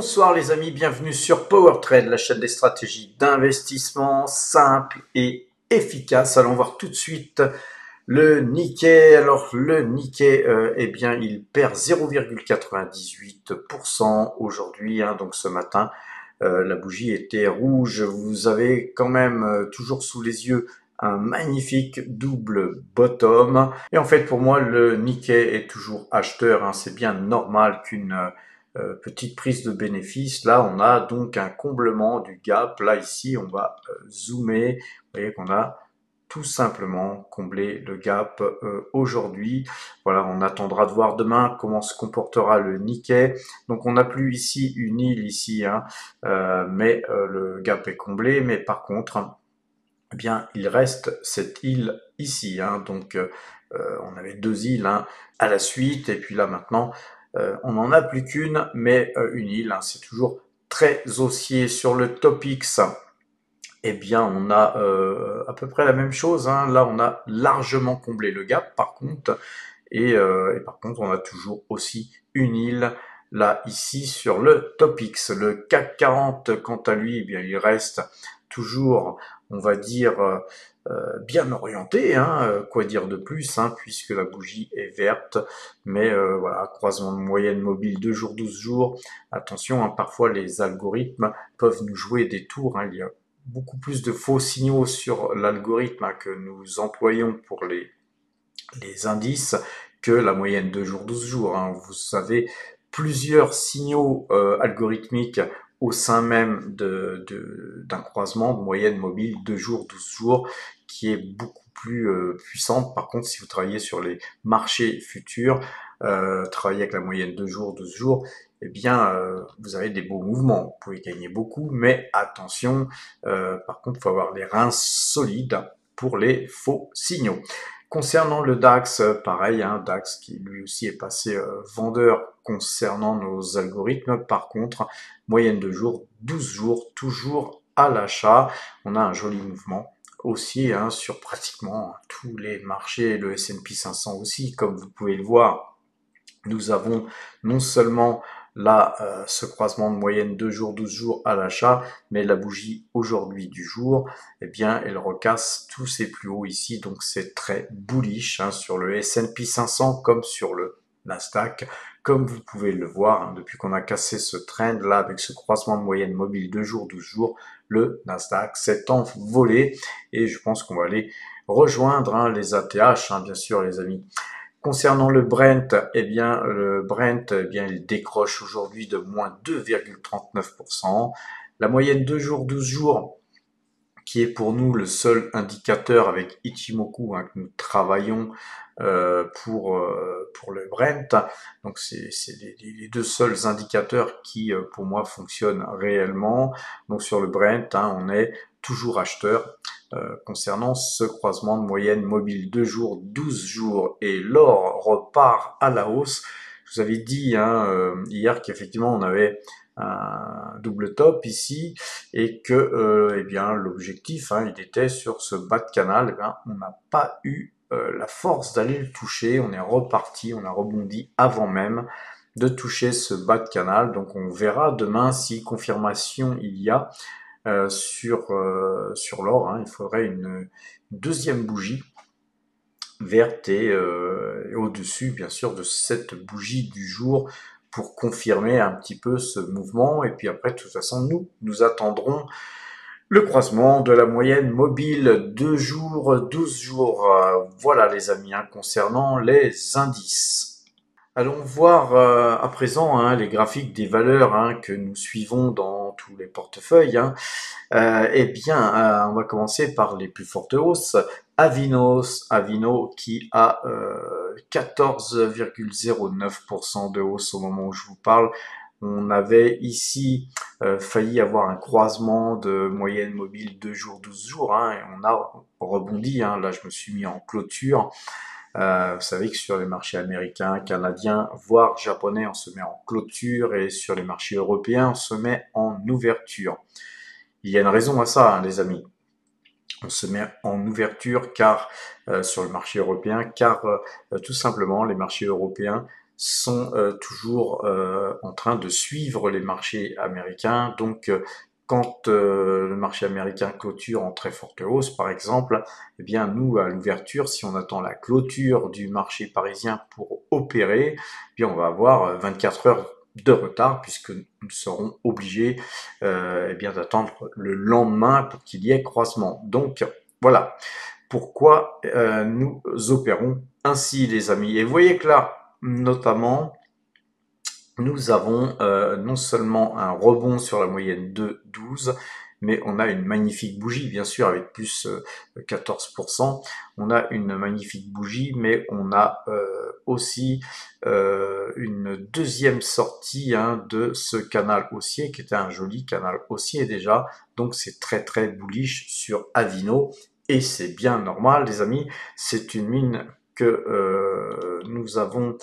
Bonsoir les amis, bienvenue sur PowerTrade, la chaîne des stratégies d'investissement simples et efficaces. Allons voir tout de suite le Nikkei. Alors le Nikkei, eh bien, il perd 0,98% aujourd'hui, donc ce matin. La bougie était rouge. Vous avez quand même toujours sous les yeux un magnifique double bottom. Et en fait, pour moi, le Nikkei est toujours acheteur. C'est bien normal qu'une petite prise de bénéfice. Là, on a donc un comblement du gap. Là, ici, on va zoomer. Vous voyez qu'on a tout simplement comblé le gap aujourd'hui. Voilà, on attendra de voir demain comment se comportera le Nikkei. Donc, on n'a plus ici une île ici, mais le gap est comblé. Mais par contre, eh bien, il reste cette île ici. Donc, on avait deux îles à la suite. Et puis là, maintenant, on n'en a plus qu'une, mais une île. C'est toujours très haussier. Sur le TOPIX, eh bien, on a à peu près la même chose. Là, on a largement comblé le gap, par contre. Et par contre, on a toujours aussi une île là, ici, sur le TOPIX. Le CAC 40, quant à lui, eh bien, il reste toujours, on va dire, bien orienté, quoi dire de plus, puisque la bougie est verte, mais voilà, croisement de moyenne mobile 2 jours, 12 jours. Attention, parfois les algorithmes peuvent nous jouer des tours, il y a beaucoup plus de faux signaux sur l'algorithme que nous employons pour les indices que la moyenne 2 jours, 12 jours. Vous avez plusieurs signaux algorithmiques au sein même d'un croisement de moyenne mobile 2 jours, 12 jours, qui est beaucoup plus puissante. Par contre, si vous travaillez sur les marchés futurs, travaillez avec la moyenne 2 jours, 12 jours, eh bien, vous avez des beaux mouvements. Vous pouvez gagner beaucoup, mais attention, par contre, il faut avoir les reins solides pour les faux signaux. Concernant le DAX, pareil, DAX qui lui aussi est passé vendeur concernant nos algorithmes. Par contre, moyenne de jours, 12 jours, toujours à l'achat. On a un joli mouvement haussier sur pratiquement tous les marchés, le S&P 500 aussi, comme vous pouvez le voir. Nous avons non seulement là ce croisement de moyenne 2 jours, 12 jours à l'achat, mais la bougie aujourd'hui du jour, eh bien, elle recasse tous ses plus hauts ici, donc c'est très bullish sur le S&P 500 comme sur le Nasdaq, comme vous pouvez le voir, depuis qu'on a cassé ce trend là avec ce croisement de moyenne mobile 2 jours, 12 jours, le Nasdaq s'est envolé et je pense qu'on va aller rejoindre les ATH, bien sûr les amis. Concernant le Brent, il décroche aujourd'hui de moins 2,39%. La moyenne 2 jours, 12 jours, qui est pour nous le seul indicateur avec Ichimoku que nous travaillons pour le Brent. Donc c'est les deux seuls indicateurs qui pour moi fonctionnent réellement. Donc sur le Brent, on est toujours acheteur concernant ce croisement de moyenne mobile 2 jours, 12 jours, et l'or repart à la hausse. Je vous avais dit hier qu'effectivement on avait un double top ici et que l'objectif il était sur ce bas de canal. On n'a pas eu la force d'aller le toucher, on est reparti, on a rebondi avant même de toucher ce bas de canal. Donc on verra demain si confirmation il y a sur l'or. Il faudrait une deuxième bougie verte et au-dessus bien sûr de cette bougie du jour pour confirmer un petit peu ce mouvement. Et puis après, de toute façon, nous attendrons le croisement de la moyenne mobile 2 jours, 12 jours. Voilà les amis, concernant les indices. Allons voir à présent les graphiques des valeurs que nous suivons dans tous les portefeuilles. On va commencer par les plus fortes hausses. Avino qui a 14,09% de hausse au moment où je vous parle. On avait ici failli avoir un croisement de moyenne mobile 2 jours, 12 jours, et on a rebondi. Là, je me suis mis en clôture. Vous savez que sur les marchés américains, canadiens, voire japonais, on se met en clôture, et sur les marchés européens, on se met en ouverture. Il y a une raison à ça, les amis. On se met en ouverture car sur le marché européen, car tout simplement les marchés européens sont toujours en train de suivre les marchés américains. Donc, quand le marché américain clôture en très forte hausse, par exemple, eh bien nous, à l'ouverture, si on attend la clôture du marché parisien pour opérer, eh bien on va avoir 24 heures de retard puisque nous serons obligés eh bien d'attendre le lendemain pour qu'il y ait croissement. Donc voilà pourquoi nous opérons ainsi, les amis. Et vous voyez que là, notamment, nous avons non seulement un rebond sur la moyenne de 12, mais on a une magnifique bougie, bien sûr, avec plus 14%. On a une magnifique bougie, mais on a aussi une deuxième sortie de ce canal haussier, qui était un joli canal haussier déjà. Donc c'est très très bullish sur Avino. Et c'est bien normal, les amis. C'est une mine que nous avons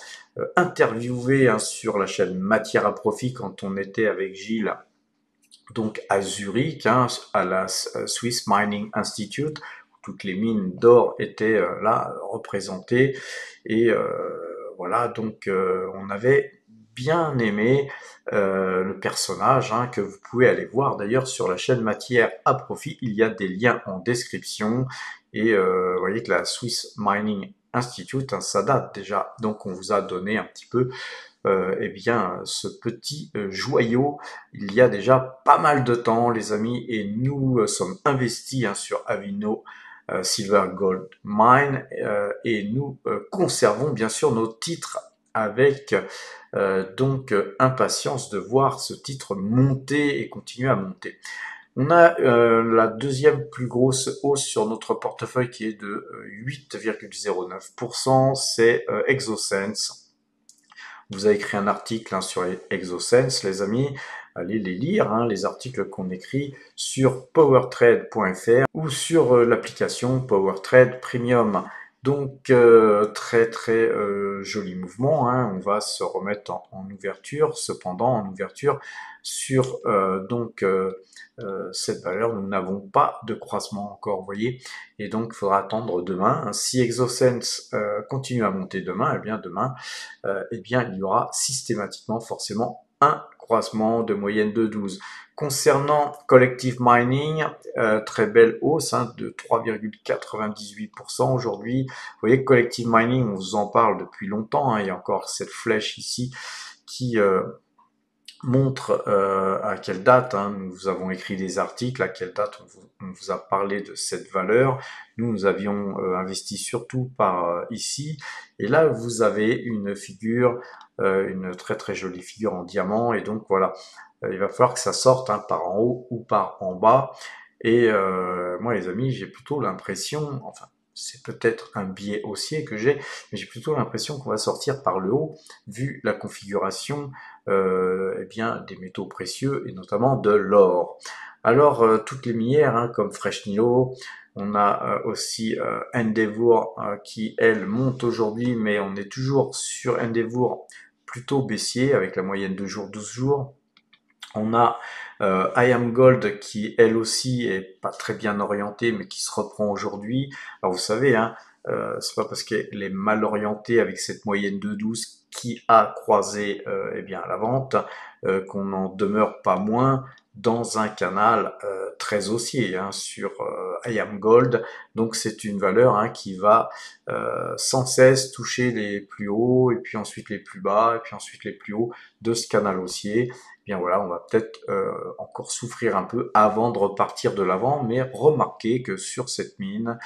interviewé sur la chaîne Matière à Profit quand on était avec Gilles, donc à Zurich, à la Swiss Mining Institute, où toutes les mines d'or étaient là représentées. Et voilà, donc on avait bien aimé le personnage que vous pouvez aller voir d'ailleurs sur la chaîne Matière à Profit. Il y a des liens en description. Et vous voyez que la Swiss Mining Institute, ça date déjà. Donc on vous a donné un petit peu eh bien, ce petit joyau, il y a déjà pas mal de temps, les amis, et nous sommes investis sur Avino Silver Gold Mine, et nous conservons bien sûr nos titres avec donc impatience de voir ce titre monter et continuer à monter. On a la deuxième plus grosse hausse sur notre portefeuille qui est de 8,09%, c'est Exosense. Vous avez écrit un article sur les Exosense, les amis. Allez les lire, les articles qu'on écrit sur powertrade.fr ou sur l'application PowerTrade Premium. Donc très très joli mouvement. On va se remettre en ouverture. Cependant, en ouverture sur cette valeur, nous n'avons pas de croissement encore, vous voyez. Et donc, il faudra attendre demain. Si Exosense continue à monter demain, eh bien demain, eh bien, il y aura systématiquement forcément un croissement de moyenne de 12. Concernant Collective Mining, très belle hausse de 3,98% aujourd'hui. Vous voyez que Collective Mining, on vous en parle depuis longtemps. Il y a encore cette flèche ici qui montre à quelle date nous avons écrit des articles, à quelle date on vous a parlé de cette valeur. Nous avions investi surtout par ici. Et là, vous avez une figure, une très très jolie figure en diamant. Et donc voilà, il va falloir que ça sorte par en haut ou par en bas. Et moi, les amis, j'ai plutôt l'impression, enfin, c'est peut-être un biais haussier que j'ai, mais j'ai plutôt l'impression qu'on va sortir par le haut, vu la configuration eh bien, des métaux précieux et notamment de l'or. Alors, toutes les minières, comme Fresh Nilo, on a aussi Endeavour qui, elle, monte aujourd'hui, mais on est toujours sur Endeavour plutôt baissier, avec la moyenne de jours, 12 jours. On a I Am Gold qui, elle aussi, est pas très bien orientée, mais qui se reprend aujourd'hui. Alors, vous savez, c'est pas parce qu'elle est mal orientée avec cette moyenne de 12 qui a croisé eh bien, la vente qu'on n'en demeure pas moins dans un canal très haussier sur I Am Gold. Donc c'est une valeur qui va sans cesse toucher les plus hauts et puis ensuite les plus bas et puis ensuite les plus hauts de ce canal haussier. Bien voilà, on va peut-être encore souffrir un peu avant de repartir de l'avant, mais remarquez que sur cette mine,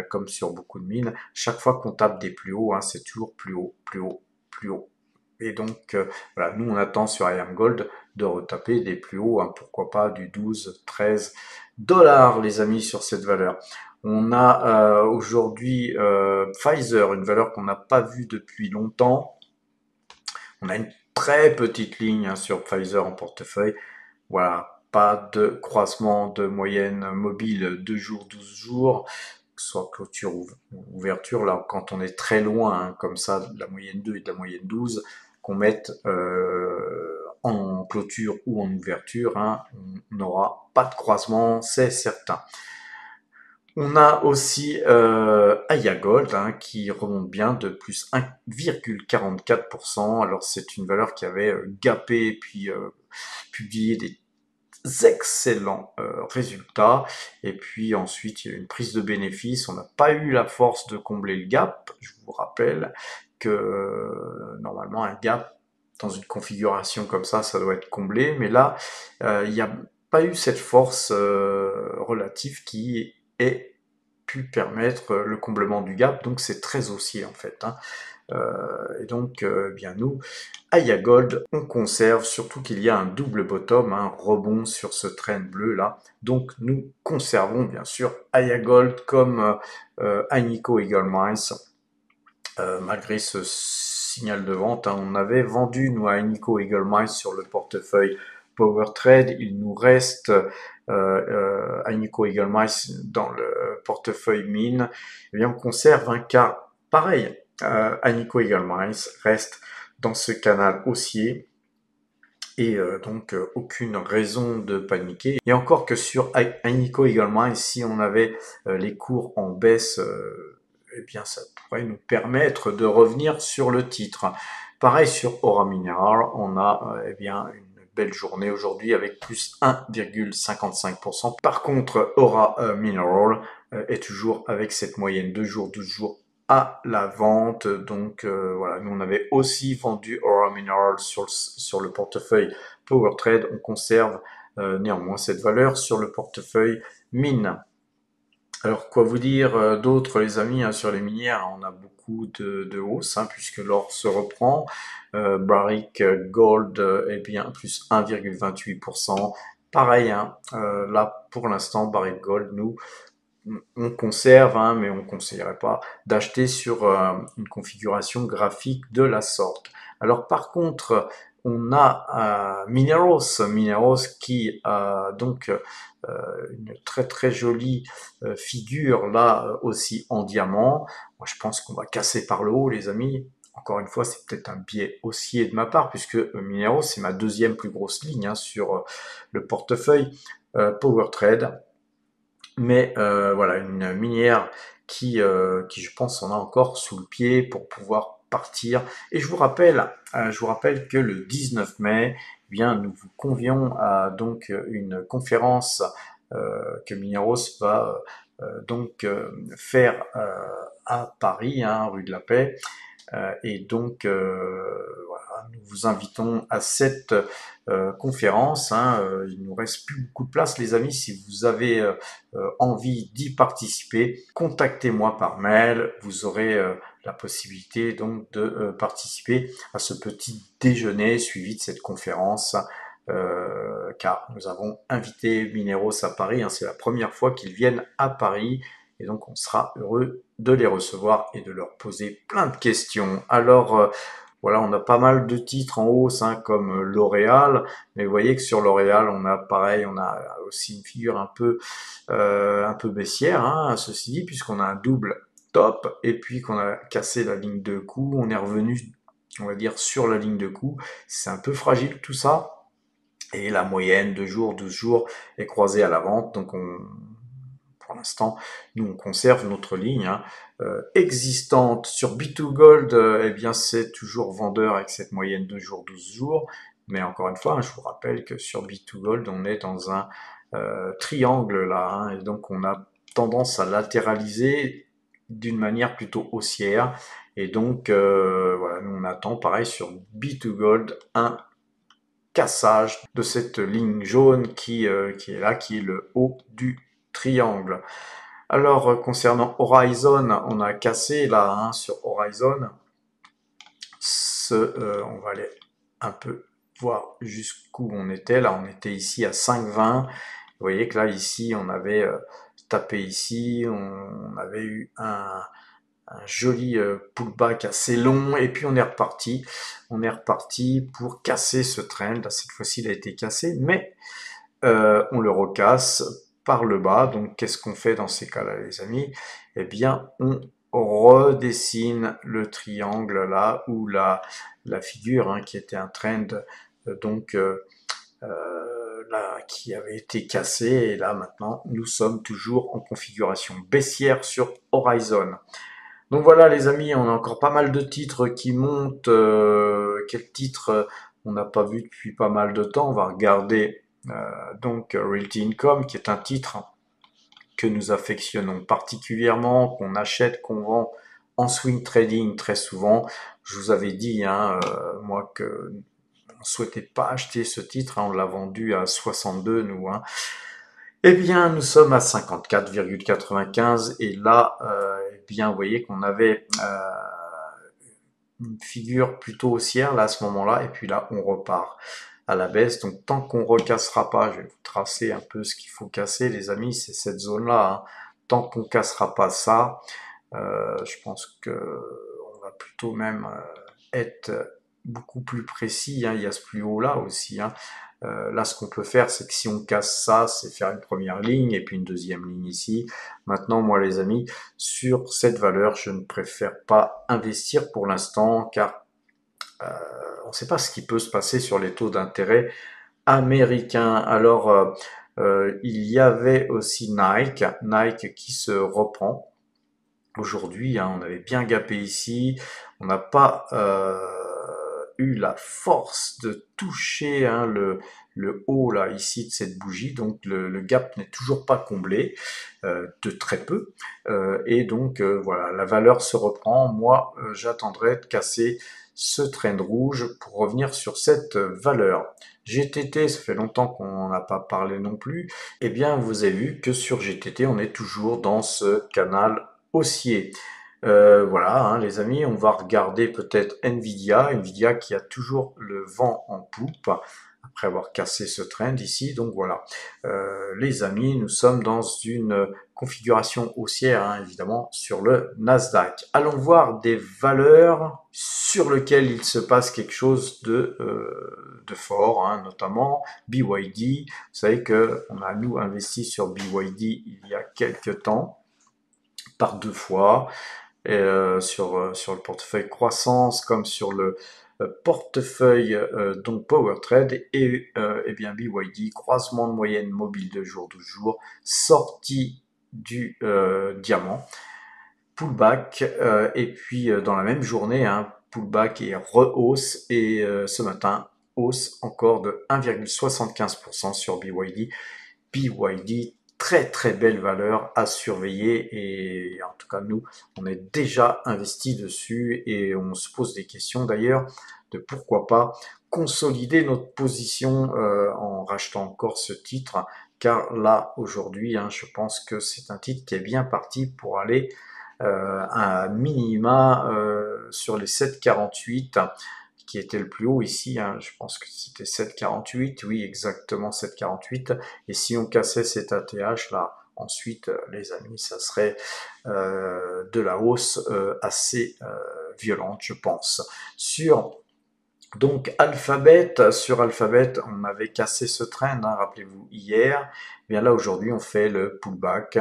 comme sur beaucoup de mines, chaque fois qu'on tape des plus hauts, c'est toujours plus haut, plus haut, plus haut. Et donc voilà, nous on attend sur I Am Gold de retaper des plus hauts, pourquoi pas du 12, 13 dollars les amis sur cette valeur. On a aujourd'hui Pfizer, une valeur qu'on n'a pas vue depuis longtemps. On a une très petite ligne sur Pfizer en portefeuille. Voilà, pas de croissement de moyenne mobile 2 jours, 12 jours, que ce soit clôture ou ouverture. Là, quand on est très loin, comme ça, de la moyenne 2 et de la moyenne 12, qu'on mette en clôture ou en ouverture, on n'aura pas de croissement, c'est certain. On a aussi Aya Gold hein, qui remonte bien de plus 1,44%. Alors c'est une valeur qui avait gapé et puis publié des excellents résultats. Et puis ensuite, il y a eu une prise de bénéfice. On n'a pas eu la force de combler le gap. Je vous rappelle que normalement, un gap dans une configuration comme ça doit être comblé. Mais là, il n'y a pas eu cette force relative qui ait pu permettre le comblement du gap. Donc c'est très haussier en fait. Hein. Et donc, bien nous, Aya Gold, on conserve, surtout qu'il y a un double bottom, un rebond sur ce trend bleu là. Donc nous conservons bien sûr Aya Gold comme Agnico Eagle Mines, malgré ce signal de vente. Hein. On avait vendu nous à Agnico Eagle Mines sur le portefeuille Power Trade. Il nous reste Agnico Eagle Mines dans le portefeuille mine. Et bien on conserve un cas pareil. Agnico Eagle Mines reste dans ce canal haussier et donc aucune raison de paniquer. Et encore que sur Agnico Eagle Mines, si on avait les cours en baisse, eh bien ça pourrait nous permettre de revenir sur le titre. Pareil sur Aura Mineral, on a eh bien une belle journée aujourd'hui avec plus 1,55%. Par contre, Aura Mineral est toujours avec cette moyenne 2 jours, 12 jours à la vente. Donc voilà, nous on avait aussi vendu Aura Mineral sur le portefeuille Power Trade. On conserve néanmoins cette valeur sur le portefeuille mine. Alors quoi vous dire d'autre les amis hein, sur les minières, on a beaucoup de hausse hein, puisque l'or se reprend. Barrick Gold eh bien plus 1,28%. Pareil, hein, là pour l'instant Barrick Gold, nous on conserve, hein, mais on ne conseillerait pas d'acheter sur une configuration graphique de la sorte. Alors par contre, on a Mineros qui a donc une très très jolie figure là aussi en diamant. Moi je pense qu'on va casser par le haut les amis. Encore une fois, c'est peut-être un biais haussier de ma part puisque Mineros c'est ma deuxième plus grosse ligne hein, sur le portefeuille Power Trade. Mais voilà, une minière qui, je pense, en a encore sous le pied pour pouvoir partir. Et je vous rappelle que le 19 mai, eh bien, nous vous convions à donc une conférence que Mineros va donc faire à Paris, hein, rue de la Paix. Et donc, voilà, nous vous invitons à cette conférence. Hein. Il nous reste plus beaucoup de place, les amis. Si vous avez envie d'y participer, contactez-moi par mail. Vous aurez la possibilité donc de participer à ce petit déjeuner suivi de cette conférence. Car nous avons invité Mineros à Paris. Hein. C'est la première fois qu'ils viennent à Paris. Et donc, on sera heureux de les recevoir et de leur poser plein de questions. Alors, voilà, on a pas mal de titres en hausse, hein, comme L'Oréal. Mais vous voyez que sur L'Oréal, on a pareil, on a aussi une figure un peu baissière, hein, ceci dit, puisqu'on a un double top et puis qu'on a cassé la ligne de coup. On est revenu, on va dire, sur la ligne de coup. C'est un peu fragile tout ça. Et la moyenne 2 jours, 12 jours est croisée à la vente. Donc, pour l'instant, nous, on conserve notre ligne hein, existante. Sur B2Gold, eh bien, c'est toujours vendeur avec cette moyenne de jours, 12 jours. Mais encore une fois, hein, je vous rappelle que sur B2Gold, on est dans un triangle là. Hein, et donc, on a tendance à latéraliser d'une manière plutôt haussière. Et donc, voilà, nous, on attend, pareil, sur B2Gold, un cassage de cette ligne jaune qui est là, qui est le haut du triangle. Alors, concernant Horizon, on a cassé là hein, sur Horizon. On va aller un peu voir jusqu'où on était. Là, on était ici à 5,20. Vous voyez que là, ici, on avait tapé ici. On avait eu un joli pullback assez long. Et puis, on est reparti. On est reparti pour casser ce trend. Là, cette fois-ci, il a été cassé. Mais on le recasse par le bas. Donc, qu'est-ce qu'on fait dans ces cas-là, les amis? Eh bien, on redessine le triangle là, ou la figure hein, qui était un trend, donc là, qui avait été cassé, et là maintenant nous sommes toujours en configuration baissière sur Horizon. Donc voilà les amis, on a encore pas mal de titres qui montent. Quel titre on n'a pas vu depuis pas mal de temps? On va regarder donc Realty Income, qui est un titre que nous affectionnons particulièrement, qu'on achète, qu'on vend en swing trading très souvent. Je vous avais dit, moi, que on souhaitait pas acheter ce titre, on l'a vendu à 62 nous. Eh bien, nous sommes à 54,95 et là, eh bien, vous voyez qu'on avait une figure plutôt haussière là à ce moment-là, et puis là, on repart à la baisse. Donc, tant qu'on recassera pas, je vais vous tracer un peu ce qu'il faut casser, les amis, c'est cette zone-là. Tant qu'on cassera pas ça, je pense que on va plutôt même être beaucoup plus précis. Il y a ce plus haut là aussi. Là, ce qu'on peut faire, c'est que si on casse ça, c'est faire une première ligne et puis une deuxième ligne ici. Maintenant, moi, les amis, sur cette valeur, je ne préfère pas investir pour l'instant, car on ne sait pas ce qui peut se passer sur les taux d'intérêt américains. Alors, il y avait aussi Nike qui se reprend. Aujourd'hui, on avait bien gapé ici, on n'a pas eu la force de toucher le haut là ici de cette bougie, donc le gap n'est toujours pas comblé, de très peu, et donc voilà, la valeur se reprend. Moi, j'attendrai de casser ce trend rouge pour revenir sur cette valeur. GTT, ça fait longtemps qu'on n'a pas parlé non plus. Eh bien, vous avez vu que sur GTT, on est toujours dans ce canal haussier. Voilà, les amis, on va regarder peut-être Nvidia qui a toujours le vent en poupe après avoir cassé ce trend ici. Donc voilà, les amis, nous sommes dans une configuration haussière, évidemment, sur le Nasdaq. Allons voir des valeurs sur lesquelles il se passe quelque chose de fort, notamment BYD. Vous savez que on a nous investi sur BYD il y a quelques temps par 2 fois, et sur le portefeuille croissance comme sur le portefeuille donc Power Trade, et eh bien BYD, croisement de moyenne mobile de jour 12 jours, sortie du diamant, pullback, et puis dans la même journée, pullback et rehausse, et ce matin hausse encore de 1,75% sur BYD. BYD, très très belle valeur à surveiller, et en tout cas nous on est déjà investi dessus, et on se pose des questions d'ailleurs de pourquoi pas consolider notre position en rachetant encore ce titre, car là aujourd'hui je pense que c'est un titre qui est bien parti pour aller à minima sur les 7,48 qui était le plus haut ici, je pense que c'était 7,48, oui exactement 7,48, et si on cassait cet ATH là, ensuite les amis, ça serait de la hausse assez violente, je pense. Sur donc sur Alphabet, on avait cassé ce trend, rappelez-vous, hier. Eh bien là aujourd'hui on fait le pullback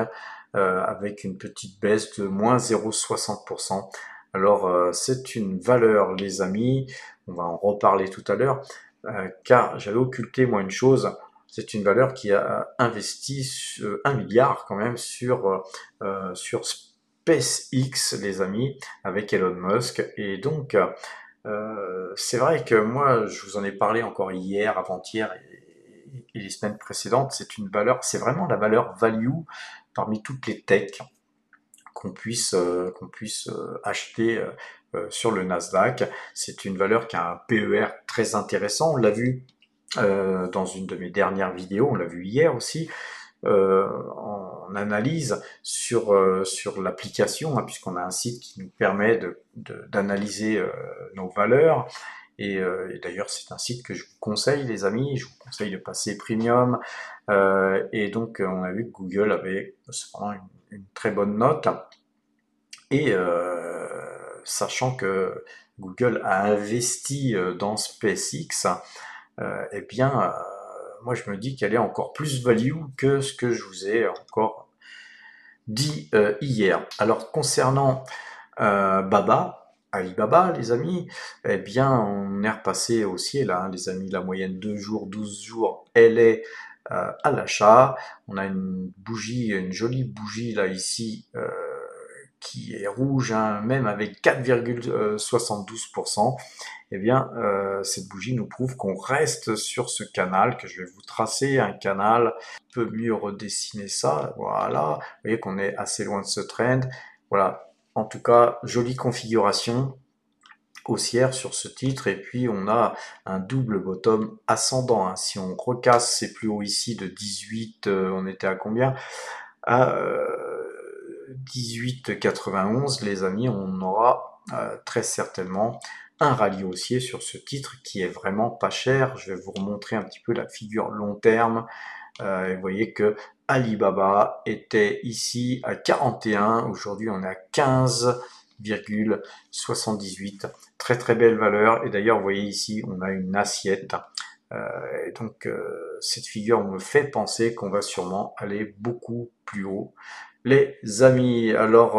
avec une petite baisse de moins 0,60%. Alors c'est une valeur, les amis, on va en reparler tout à l'heure, car j'avais occulté moi une chose. C'est une valeur qui a investi 1 milliard quand même sur SpaceX, les amis, avec Elon Musk, et donc c'est vrai que moi, je vous en ai parlé encore hier, avant-hier et les semaines précédentes. C'est vraiment la valeur value parmi toutes les techs qu'on puisse acheter sur le Nasdaq. C'est une valeur qui a un PER très intéressant. On l'a vu dans une de mes dernières vidéos, on l'a vu hier aussi. En analyse sur l'application, puisqu'on a un site qui nous permet d'analyser nos valeurs. Et d'ailleurs, c'est un site que je vous conseille, les amis. Je vous conseille de passer premium. Et donc, on a vu que Google avait cependant une très bonne note. Et sachant que Google a investi dans SpaceX, eh bien, moi je me dis qu'elle est encore plus value que ce que je vous ai encore dit hier. Alors concernant Baba, Alibaba, les amis, eh bien, on est repassé haussier là, hein, les amis. La moyenne 2 jours, 12 jours, elle est à l'achat. On a une bougie, une jolie bougie là ici qui est rouge, hein, même avec 4,72%. Eh bien, cette bougie nous prouve qu'on reste sur ce canal, que je vais vous tracer un canal, un peu mieux redessiner ça, voilà, vous voyez qu'on est assez loin de ce trend, voilà, en tout cas, jolie configuration haussière sur ce titre, et puis on a un double bottom ascendant, hein. Si on recasse ces plus hauts ici de 18, on était à combien? À 18,91, les amis, on aura très certainement un rallye haussier sur ce titre qui est vraiment pas cher. Je vais vous remontrer un petit peu la figure long terme. Et vous voyez que Alibaba était ici à 41, aujourd'hui on est à 15,78. Très très belle valeur. Et d'ailleurs, vous voyez ici, on a une assiette. Et donc, cette figure me fait penser qu'on va sûrement aller beaucoup plus haut. Les amis, alors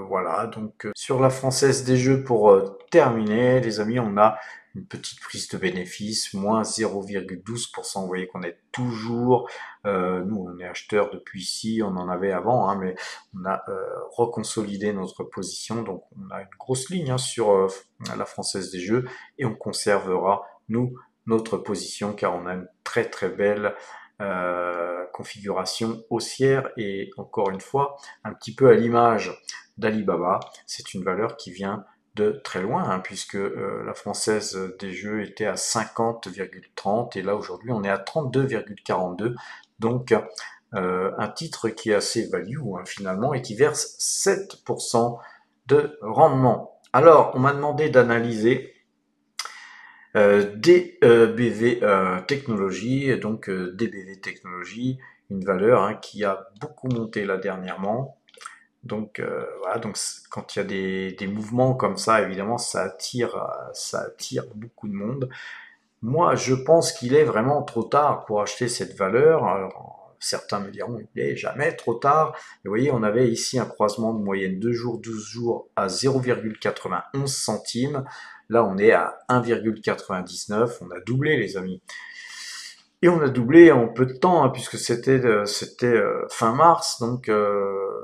voilà, donc sur la Française des Jeux pour terminer, les amis, on a une petite prise de bénéfice, moins 0,12%, vous voyez qu'on est toujours, nous on est acheteur depuis ici, on en avait avant, hein, mais on a reconsolidé notre position, donc on a une grosse ligne hein, sur la Française des Jeux, et on conservera, nous, notre position, car on a une très très belle configuration haussière, et encore une fois, un petit peu à l'image d'Alibaba, c'est une valeur qui vient de très loin, hein, puisque la Française des Jeux était à 50,30 et là aujourd'hui on est à 32,42, donc un titre qui est assez value hein, finalement et qui verse 7% de rendement. Alors on m'a demandé d'analyser DBV Technologies, donc DBV Technologies, une valeur hein, qui a beaucoup monté là dernièrement. Donc voilà, donc quand il y a des mouvements comme ça, évidemment, ça attire beaucoup de monde. Moi, je pense qu'il est vraiment trop tard pour acheter cette valeur. Alors, certains me diront, il est jamais trop tard. Et vous voyez, on avait ici un croisement de moyenne 2 jours, 12 jours à 0,91 centimes. Là, on est à 1,99. On a doublé, les amis. Et on a doublé en peu de temps, hein, puisque c'était fin mars, donc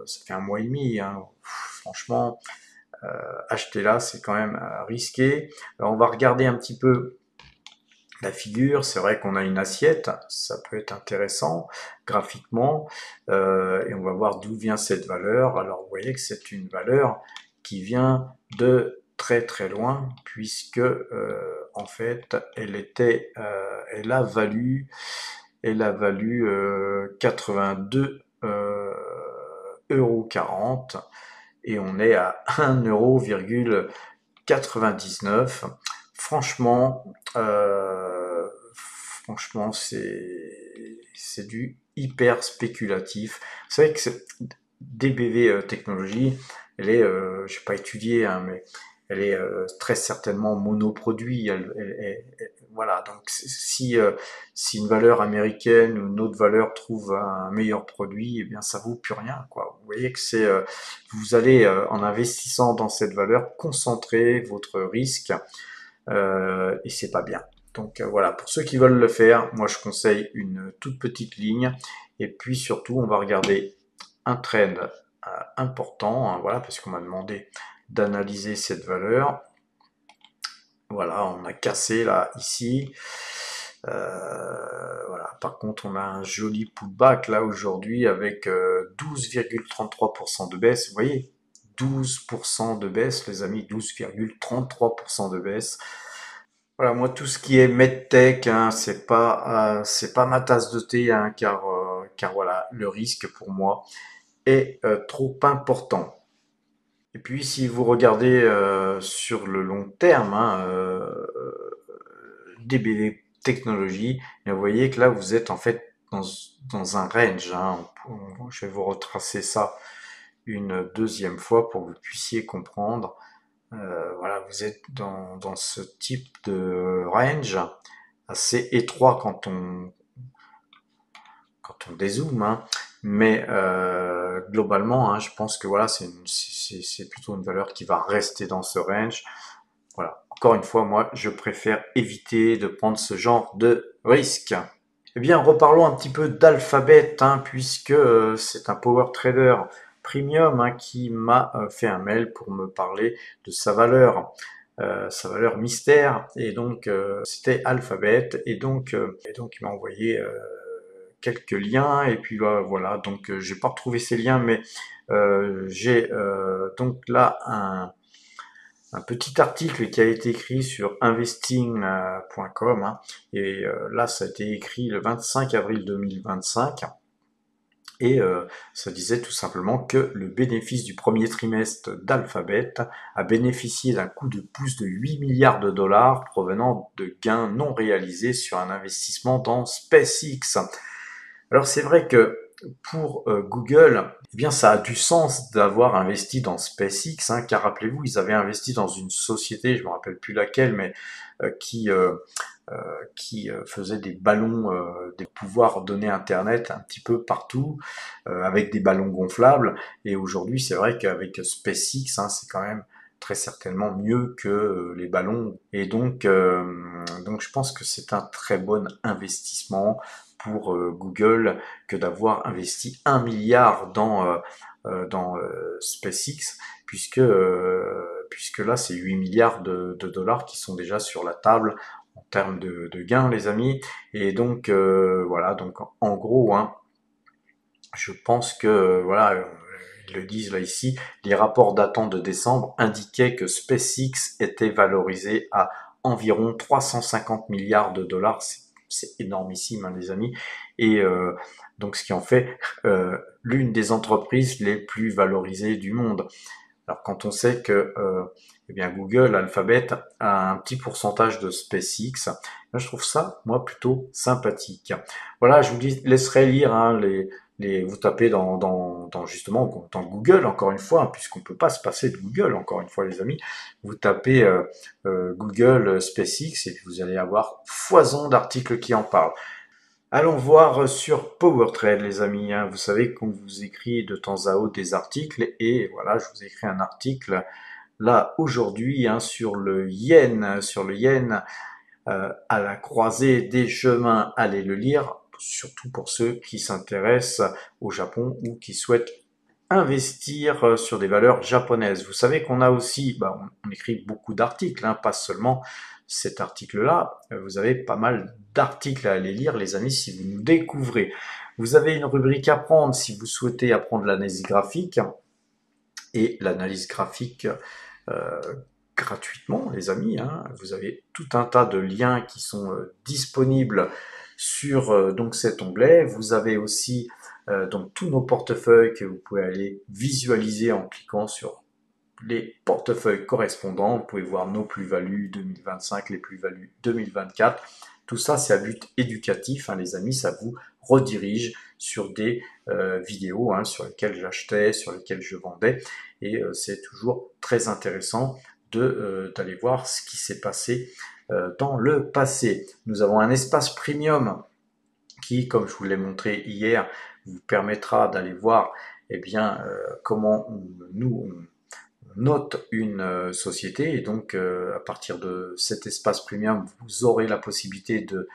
ça fait un mois et demi. Hein. Franchement, acheter là, c'est quand même risqué. Alors, on va regarder un petit peu la figure. C'est vrai qu'on a une assiette, ça peut être intéressant graphiquement, et on va voir d'où vient cette valeur. Alors, vous voyez que c'est une valeur qui vient de très très loin, puisque en fait, elle a valu 82 euros 40 et on est à 1,99 €. Franchement, franchement, c'est du hyper spéculatif. Vous savez que DBV Technologies, elle est, j'ai pas étudié, hein, mais elle est très certainement monoproduit. Voilà, donc si une valeur américaine ou une autre valeur trouve un meilleur produit, eh bien ça vaut plus rien, quoi. Vous voyez que vous allez en investissant dans cette valeur concentrer votre risque et c'est pas bien. Donc voilà, pour ceux qui veulent le faire, moi je conseille une toute petite ligne et puis surtout on va regarder un trend important, hein, voilà, parce qu'on m'a demandé d'analyser cette valeur. Voilà, on a cassé là, ici. Voilà. Par contre, on a un joli pullback là aujourd'hui avec 12,33% de baisse. Vous voyez, 12% de baisse, les amis, 12,33% de baisse. Voilà, moi tout ce qui est medtech, hein, c'est pas ma tasse de thé, hein, car voilà, le risque pour moi est trop important. Et puis si vous regardez sur le long terme, hein, DBV Technologies, et vous voyez que là vous êtes en fait dans un range. Hein. Je vais vous retracer ça une deuxième fois pour que vous puissiez comprendre. Voilà, vous êtes dans ce type de range assez étroit quand on dézoome, hein. mais globalement, hein, je pense que voilà, c'est plutôt une valeur qui va rester dans ce range. Voilà. Encore une fois, moi, je préfère éviter de prendre ce genre de risque. Eh bien, reparlons un petit peu d'Alphabet, hein, puisque c'est un power trader premium, hein, qui m'a fait un mail pour me parler de sa valeur mystère. Et donc, c'était Alphabet. Et donc, il m'a envoyé quelques liens. Et puis voilà. Donc, j'ai pas retrouvé ces liens, mais j'ai donc là un petit article qui a été écrit sur investing.com, hein, et là ça a été écrit le 25 avril 2025 et ça disait tout simplement que le bénéfice du premier trimestre d'Alphabet a bénéficié d'un coup de pouce de 8 milliards de dollars provenant de gains non réalisés sur un investissement dans SpaceX. Alors c'est vrai que pour Google, eh bien ça a du sens d'avoir investi dans SpaceX, hein, car rappelez-vous, ils avaient investi dans une société, je me rappelle plus laquelle, mais euh, qui euh, qui faisait des ballons, des pouvoirs donner Internet un petit peu partout, avec des ballons gonflables. Et aujourd'hui, c'est vrai qu'avec SpaceX, hein, c'est quand même très certainement mieux que les ballons. Et donc je pense que c'est un très bon investissement pour Google que d'avoir investi 1 milliard dans SpaceX, puisque là, c'est 8 milliards de dollars qui sont déjà sur la table en termes de gains, les amis. Et donc, voilà, donc en gros, hein, je pense que, voilà, ils le disent là ici, les rapports datant de décembre indiquaient que SpaceX était valorisé à environ 350 milliards de dollars. C'est énormissime, hein, les amis. Et donc, ce qui en fait l'une des entreprises les plus valorisées du monde. Alors quand on sait que eh bien Google, Alphabet a un petit pourcentage de SpaceX, je trouve ça moi plutôt sympathique. Voilà, je vous laisserai lire, hein, vous tapez dans justement dans Google encore une fois, hein, puisqu'on peut pas se passer de Google encore une fois les amis. Vous tapez Google SpaceX et puis vous allez avoir foison d'articles qui en parlent. Allons voir sur PowerTrade, les amis, hein. Vous savez qu'on vous écrit de temps à autre des articles et voilà, je vous ai écrit un article là aujourd'hui, hein, sur le yen à la croisée des chemins. Allez le lire, surtout pour ceux qui s'intéressent au Japon ou qui souhaitent investir sur des valeurs japonaises. Vous savez qu'on a aussi, on écrit beaucoup d'articles, hein, pas seulement cet article-là. Vous avez pas mal d'articles à aller lire, les amis, si vous nous découvrez. Vous avez une rubrique à prendre si vous souhaitez apprendre l'analyse graphique. Et l'analyse graphique euh, gratuitement, les amis, hein. Vous avez tout un tas de liens qui sont disponibles sur donc cet onglet. Vous avez aussi donc tous nos portefeuilles que vous pouvez aller visualiser en cliquant sur les portefeuilles correspondants. Vous pouvez voir nos plus-values 2025, les plus-values 2024. Tout ça, c'est à but éducatif, hein, les amis. Ça vous redirige sur des vidéos, hein, sur lesquelles j'achetais, sur lesquelles je vendais. Et c'est toujours très intéressant d'aller voir ce qui s'est passé dans le passé. Nous avons un espace premium qui, comme je vous l'ai montré hier, vous permettra d'aller voir eh bien, comment on note une société. Et donc, à partir de cet espace premium, vous aurez la possibilité de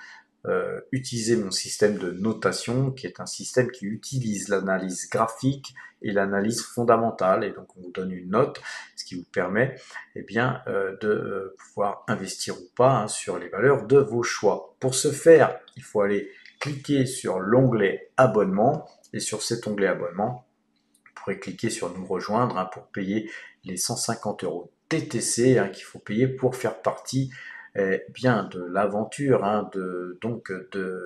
utiliser mon système de notation, qui est un système qui utilise l'analyse graphique et l'analyse fondamentale. Et donc, on vous donne une note, ce qui vous permet eh bien, de pouvoir investir ou pas, hein, sur les valeurs de vos choix. Pour ce faire, il faut aller cliquer sur l'onglet abonnement. Et sur cet onglet abonnement, vous pourrez cliquer sur nous rejoindre, hein, pour payer les 150 € TTC, hein, qu'il faut payer pour faire partie bien de l'aventure, hein, donc de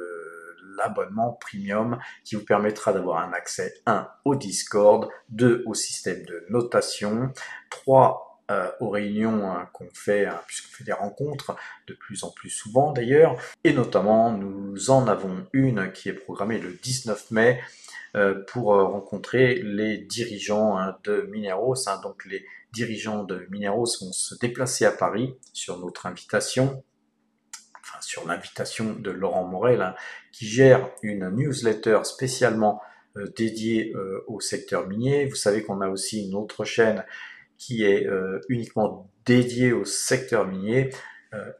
l'abonnement premium qui vous permettra d'avoir un accès 1 au Discord, 2 au système de notation, 3 aux réunions, hein, qu'on fait, hein, puisqu'on fait des rencontres de plus en plus souvent d'ailleurs, et notamment nous en avons une qui est programmée le 19 mai pour rencontrer les dirigeants, hein, de Mineros, hein. Donc les dirigeants de Mineros vont se déplacer à Paris sur notre invitation, enfin sur l'invitation de Laurent Morel, hein, qui gère une newsletter spécialement dédiée au secteur minier. Vous savez qu'on a aussi une autre chaîne qui est uniquement dédiée au secteur minier.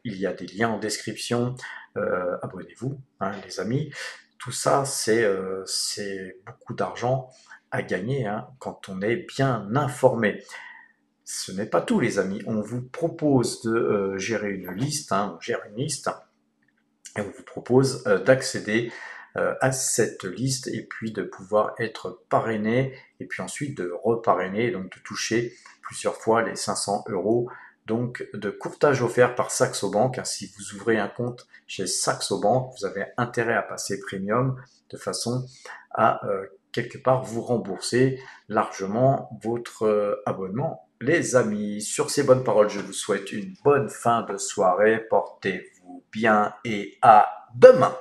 Il y a des liens en description. Abonnez-vous, hein, les amis. Tout ça, c'est beaucoup d'argent à gagner, hein, quand on est bien informé. Ce n'est pas tout, les amis. On vous propose de gérer une liste, hein, on gère une liste, et on vous propose d'accéder à cette liste et puis de pouvoir être parrainé et puis ensuite de reparrainer, donc de toucher plusieurs fois les 500 euros donc de courtage offert par Saxo Bank. Si vous ouvrez un compte chez Saxo Bank, vous avez intérêt à passer premium de façon à quelque part vous rembourser largement votre abonnement. Les amis, sur ces bonnes paroles, je vous souhaite une bonne fin de soirée. Portez-vous bien et à demain.